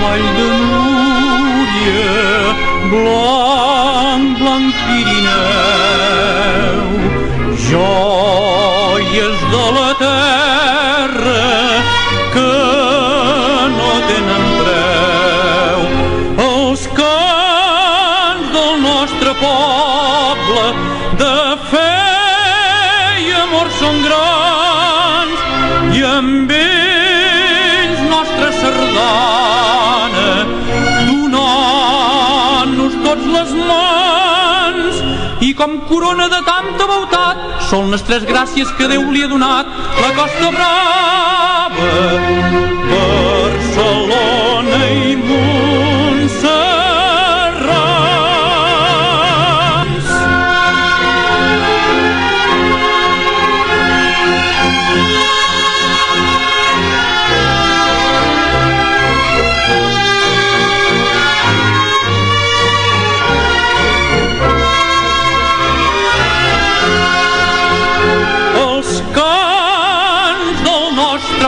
Vall de Núria, blanc, blanc Pirineu, joies de la terra que no tenen preu. Els cants del nostre poble de fe i amor són grans i amb ells nostra sardana donant-nos tots les mans i com corona de tanta beautat són les tres gràcies que Déu li ha donat la Costa Brava, Barcelona i Montserrat.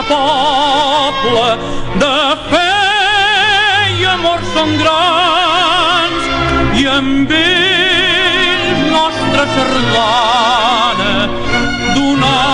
Poble de fe i amor són grans i amb ells nostra sardana donar